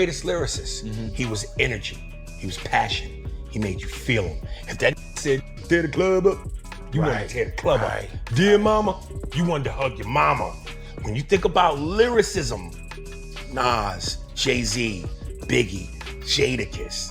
greatest lyricist. He was energy. He was passion. He made you feel him. If that said tear the club up, you wanted to tear the club up. Dear mama, you wanted to hug your mama. When you think about lyricism, Nas, Jay-Z, Biggie, Jadakiss,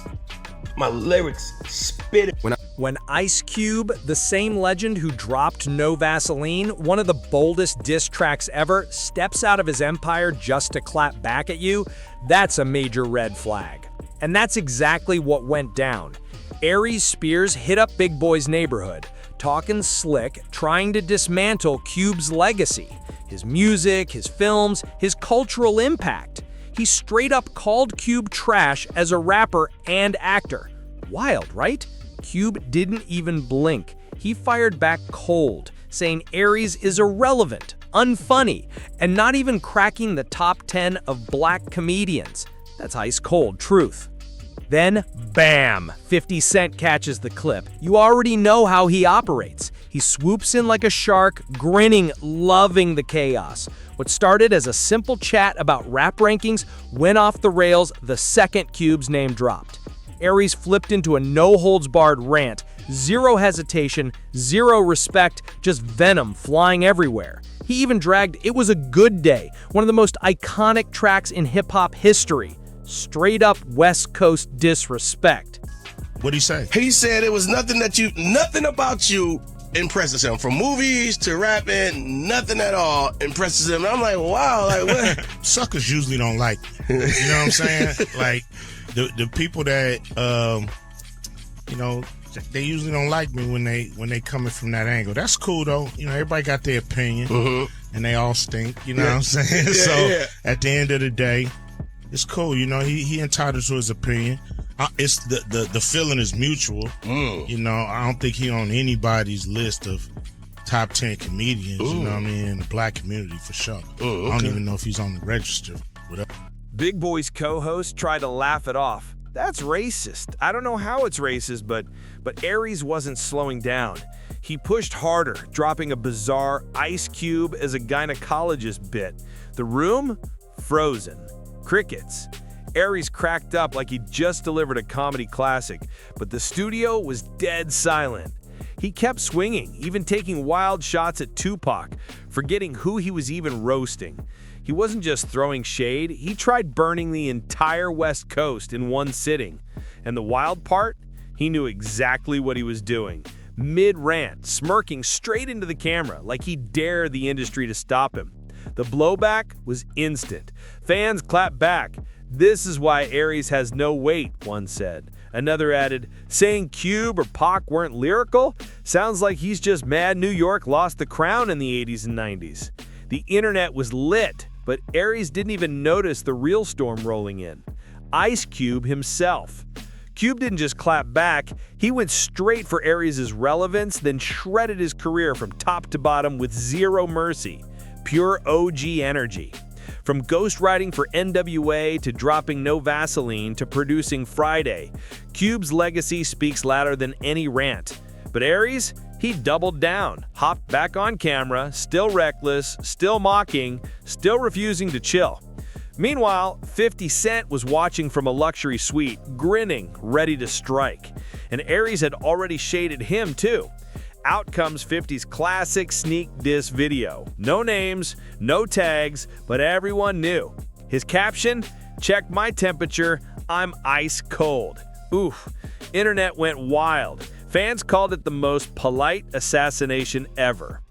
my lyrics spit it. When Ice Cube, the same legend who dropped No Vaseline, one of the boldest diss tracks ever, steps out of his empire just to clap back at you, that's a major red flag. And that's exactly what went down. Aries Spears hit up Big Boy's neighborhood, talking slick, trying to dismantle Cube's legacy, his music, his films, his cultural impact. He straight up called Cube trash as a rapper and actor. Wild, right? Cube didn't even blink. He fired back cold, saying Aries is irrelevant, unfunny, and not even cracking the top 10 of black comedians. That's ice cold truth. Then, bam! 50 Cent catches the clip. You already know how he operates. He swoops in like a shark, grinning, loving the chaos. What started as a simple chat about rap rankings went off the rails the second Cube's name dropped. Aries flipped into a no-holds-barred rant, zero hesitation, zero respect, just venom flying everywhere. He even dragged It Was a Good Day, one of the most iconic tracks in hip-hop history. Straight up West Coast disrespect. What'd he say? He said it was nothing about you impresses him. From movies to rapping, nothing at all impresses him. And I'm like, wow, like what? Suckers usually don't like me. You know what I'm saying? Like the people that they usually don't like me when they coming from that angle. That's cool though. You know, everybody got their opinion and they all stink. You know what I'm saying? At the end of the day, it's cool. You know, he entitled to his opinion. It's the feeling is mutual. You know, I don't think he on anybody's list of top 10 comedians. You know what I mean? In the black community for sure. I don't even know if he's on the register. Whatever. Big Boy's co-host tried to laugh it off. That's racist. I don't know how it's racist, but Aries wasn't slowing down. He pushed harder, dropping a bizarre Ice Cube as a gynecologist bit. The room? Frozen. Crickets. Aries cracked up like he just delivered a comedy classic, but the studio was dead silent. He kept swinging, even taking wild shots at Tupac, forgetting who he was even roasting. He wasn't just throwing shade, he tried burning the entire West Coast in one sitting. And the wild part? He knew exactly what he was doing. Mid-rant, smirking straight into the camera like he dared the industry to stop him. The blowback was instant. Fans clapped back. This is why Aries has no weight, one said. Another added, saying Cube or Pac weren't lyrical? Sounds like he's just mad New York lost the crown in the 80s and 90s. The internet was lit, but Aries didn't even notice the real storm rolling in. Ice Cube himself. Cube didn't just clap back, he went straight for Aries' relevance, then shredded his career from top to bottom with zero mercy. Pure OG energy. From ghostwriting for NWA to dropping No Vaseline to producing Friday, Cube's legacy speaks louder than any rant. But Aries, he doubled down, hopped back on camera, still reckless, still mocking, still refusing to chill. Meanwhile, 50 Cent was watching from a luxury suite, grinning, ready to strike. And Aries had already shaded him too. Out comes 50's classic sneak diss video. No names, no tags, but everyone knew. His caption, "Check my temperature, I'm ice cold." Oof, internet went wild. Fans called it the most polite assassination ever.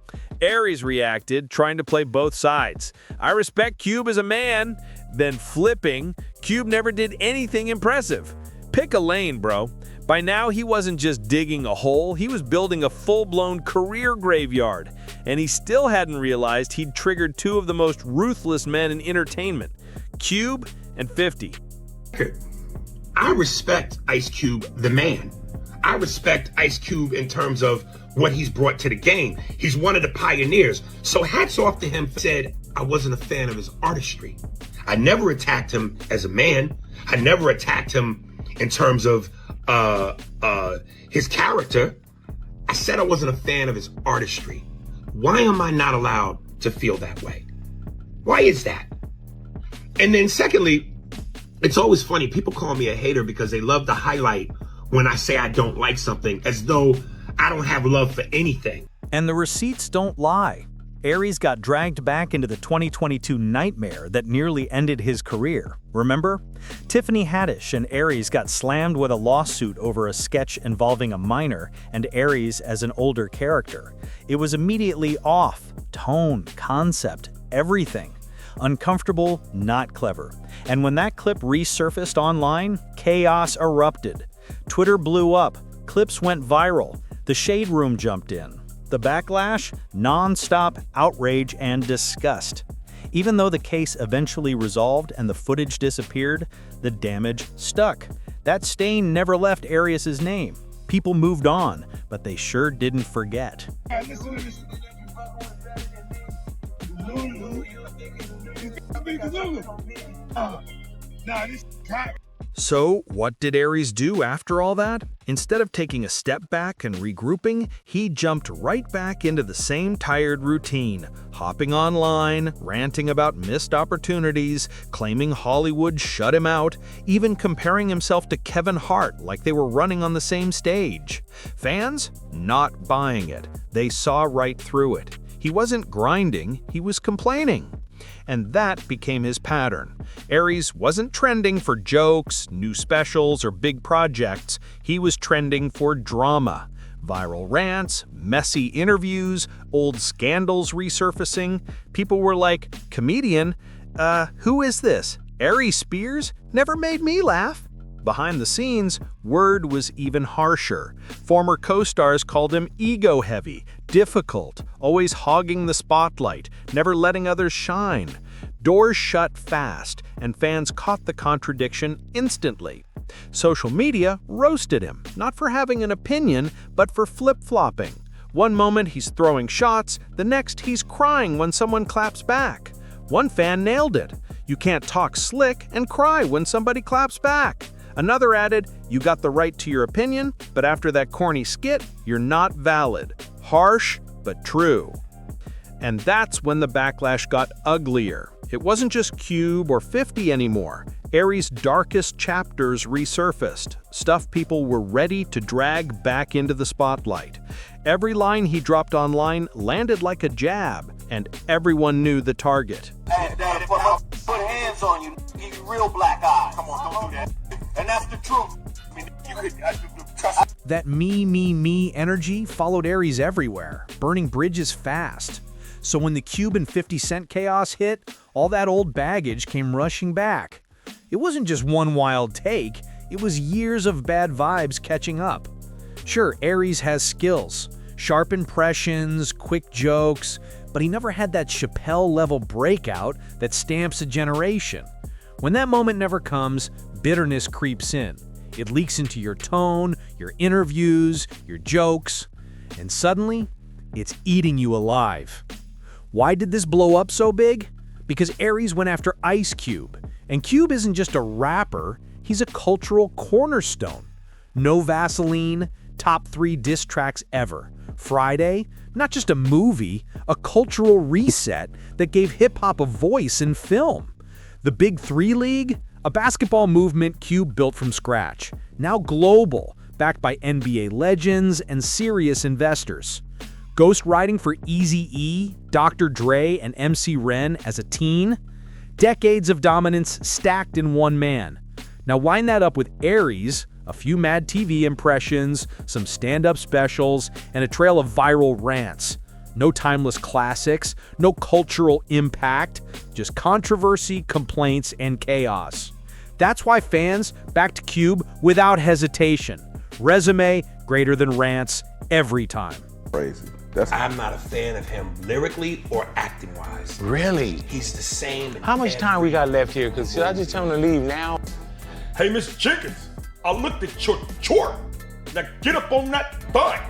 Aries reacted, trying to play both sides. I respect Cube as a man. Then flipping, Cube never did anything impressive. Pick a lane, bro. By now, he wasn't just digging a hole, he was building a full-blown career graveyard. And he still hadn't realized he'd triggered two of the most ruthless men in entertainment, Cube and 50. I respect Ice Cube, the man. I respect Ice Cube in terms of what he's brought to the game. He's one of the pioneers. So hats off to him. Said, I wasn't a fan of his artistry. I never attacked him as a man. I never attacked him in terms of his character. I said I wasn't a fan of his artistry. Why am I not allowed to feel that way? Why is that? And then secondly, It's always funny. People call me a hater because they love to highlight when I say I don't like something, as though I don't have love for anything. And the receipts don't lie. Aries got dragged back into the 2022 nightmare that nearly ended his career. Remember? Tiffany Haddish and Aries got slammed with a lawsuit over a sketch involving a minor and Aries as an older character. It was immediately off. Tone, concept, everything. Uncomfortable, not clever. And when that clip resurfaced online, chaos erupted. Twitter blew up. Clips went viral. The Shade Room jumped in. The backlash? Non-stop outrage and disgust. Even though the case eventually resolved and the footage disappeared, the damage stuck. That stain never left Aries' name. People moved on, but they sure didn't forget. So, what did Aries do after all that? Instead of taking a step back and regrouping, he jumped right back into the same tired routine, hopping online, ranting about missed opportunities, claiming Hollywood shut him out, even comparing himself to Kevin Hart like they were running on the same stage. Fans? Not buying it. They saw right through it. He wasn't grinding, he was complaining. And that became his pattern. Aries wasn't trending for jokes, new specials, or big projects. He was trending for drama. Viral rants, messy interviews, old scandals resurfacing. People were like, "Comedian? Who is this? Aries Spears? Never made me laugh." Behind the scenes, word was even harsher. Former co-stars called him ego-heavy, difficult, always hogging the spotlight, never letting others shine. Doors shut fast, and fans caught the contradiction instantly. Social media roasted him, not for having an opinion, but for flip-flopping. One moment he's throwing shots, the next he's crying when someone claps back. One fan nailed it. You can't talk slick and cry when somebody claps back. Another added, "You got the right to your opinion, but after that corny skit, you're not valid." Harsh, but true. And that's when the backlash got uglier. It wasn't just Cube or 50 anymore. Aries' darkest chapters resurfaced, stuff people were ready to drag back into the spotlight. Every line he dropped online landed like a jab, and everyone knew the target. Hey, Dad, put hands on you, give you real black eyes. Come on, don't do that. And that's the truth. I mean, you could trust. That me energy followed Aries everywhere, burning bridges fast. So when the Cube and 50 Cent chaos hit, all that old baggage came rushing back. It wasn't just one wild take, it was years of bad vibes catching up. Sure, Aries has skills, sharp impressions, quick jokes, but he never had that Chappelle-level breakout that stamps a generation. When that moment never comes, bitterness creeps in. It leaks into your tone, your interviews, your jokes, and suddenly, it's eating you alive. Why did this blow up so big? Because Aries went after Ice Cube. And Cube isn't just a rapper, he's a cultural cornerstone. No Vaseline, top 3 diss tracks ever. Friday, not just a movie, a cultural reset that gave hip-hop a voice in film. The Big 3 League, a basketball movement Cube built from scratch, now global, backed by NBA legends and serious investors. Ghostwriting for Eazy-E, Dr. Dre, and MC Ren as a teen. Decades of dominance stacked in one man. Now line that up with Aries, a few Mad TV impressions, some stand-up specials, and a trail of viral rants. No timeless classics, no cultural impact, just controversy, complaints, and chaos. That's why fans backed Cube without hesitation. Resume greater than rants every time. Crazy. I'm not a fan of him lyrically or acting-wise. Really? He's the same. How much time we got left here? Because should I just tell him to leave now? Hey, Mr. Jenkins, I looked at your chart. Now get up on that butt.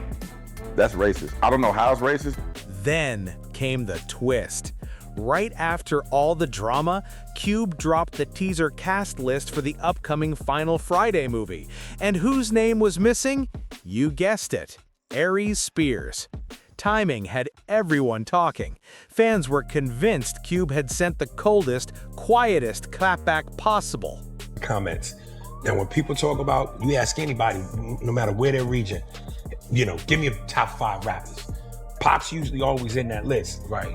That's racist. I don't know how it's racist. Then came the twist. Right after all the drama, Cube dropped the teaser cast list for the upcoming Final Friday movie. And whose name was missing? You guessed it, Aries Spears. Timing had everyone talking. Fans were convinced Cube had sent the coldest, quietest clapback possible. comments. Now, when people talk about, you ask anybody, no matter where their region, you know, give me a top 5 rappers. Pac's usually always in that list. Right.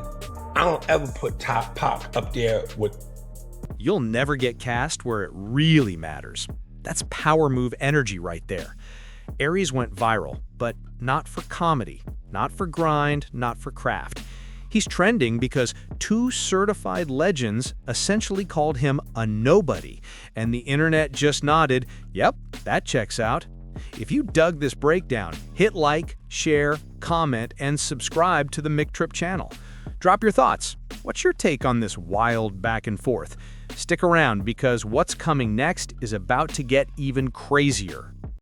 I don't ever put Pac up there with. You'll never get cast where it really matters. That's power move energy right there. Aries went viral, but not for comedy, not for grind, not for craft. He's trending because 2 certified legends essentially called him a nobody, and the internet just nodded, yep, that checks out. If you dug this breakdown, hit like, share, comment, and subscribe to the McTrip channel. Drop your thoughts. What's your take on this wild back and forth? Stick around because what's coming next is about to get even crazier.